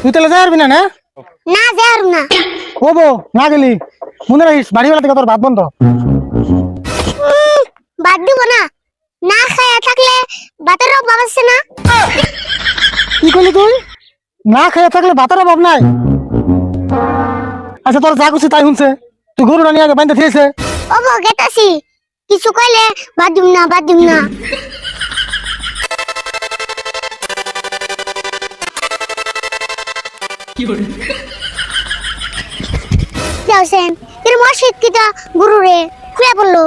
তুই তাহলে যাবি না? না না যার না ও বউ না গেলি মনে রাখিস বাড়িওয়ালা থেকে তোর ভাত বন্ধ। বাদ দিব না, না খায়া থাকলে ভাতের অভাব আছে না। কি করলি তুই? না খেয়ে থাকলে ভাতের অভাব নাই? আচ্ছা তোর যা খুশি তাই শুনছে, তুই গরুটা নিয়ে আগে বাঁধতে খেয়েছে। ও বউ গেতাছি, কিছু কইলে বাদ দিব না, বাদ দিব না। যাওছেন এর মসজিদ কিটা গুরু রে খুলে পড়লো।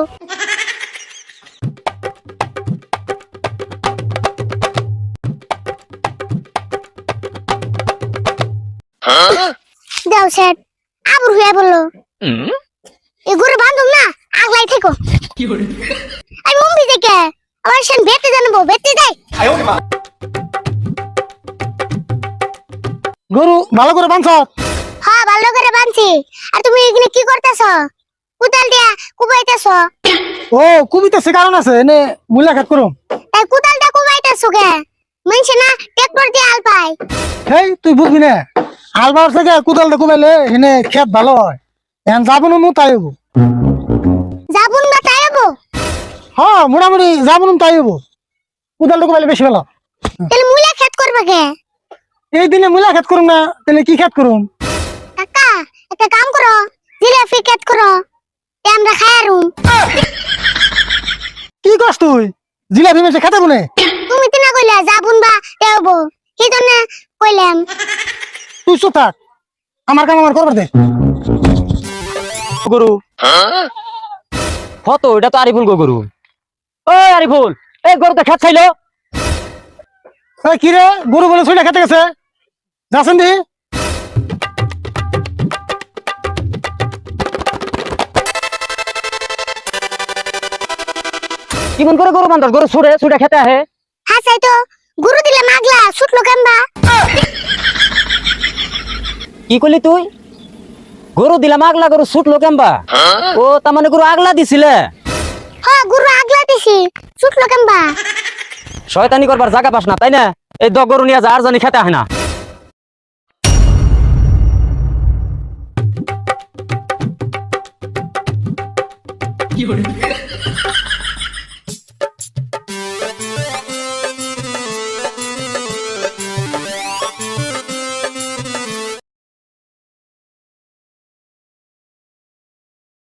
যাওছেন আবুর হয়ে পড়লো। এই গরু বান্ধব না আগলাই থেকো। আমি মুম্বি থেকে আবার সেন বেতে জানবো, বেতে যাই। গরু ভালো করে বাঁধছ? হ্যাঁ ভালো করে বানছি। আর তুমি এখানে কি করতেছ? কুদাল দিয়া কুবাইতেছ? ও কবিতা সে কারণ আছে এনে মূল্যা খেত করুম। তাই কুদালটা কুবাইতেছ কে? মানছে না ট্রাক্টর দিয়ে আল পায়। হেই তুই বুঝবি না, আলবার থেকে কুদালটা কুবাইলে এনে খেত ভালো হয়। এখন যাবো না মু তাই হবো। যাবুন বা তাই হবো? হ্যাঁ মোটামুটি যাবো না তাই হবো। কুদালটা কুবাইলে বেশি ভালো। তাহলে মুলা খেত করবে কে? এই দিনে মূল্যা খেত করুম না তাহলে কি খেত করুম? কাকা একটা কাম করো, জিলাপি খেত করো, তে আমরা খায়ারুম। কি করছ তুই? জিলাপি মেশে খেতে বলে? তুমি তো না কইলা যাবুন বা তাই হবো, সেই জন্য কইলাম। তুই চুপ থাক, আমার কাম আমার করবার দে। গরু কত? এটা তো আরিফুল গরু। ওই আরিফুল, এই গরু তো খেত খাইলো। এই কি রে, গরু বলে ছুটে খেতে গেছে? যাচ্ছেন দি? কেমন করে গরু বান্ধব? গরু ছুড়ে ছুড়ে খেতে আহে। হ্যাঁ চাই তো গুরু দিলে মাগলা ছুটলো কেমবা। কি করলি তুই? গরু দিলাম আগলা, গরু ছুটলো কেমবা? ও তার মানে গরু আগলা দিছিলে? হ্যাঁ গুরু আগলা দিছি, ছুটলো কেমবা। শয়তানি করবার জায়গা পাস না তাই না? এই দ গরু নিয়ে যা, আর জানি খেতে আহে না।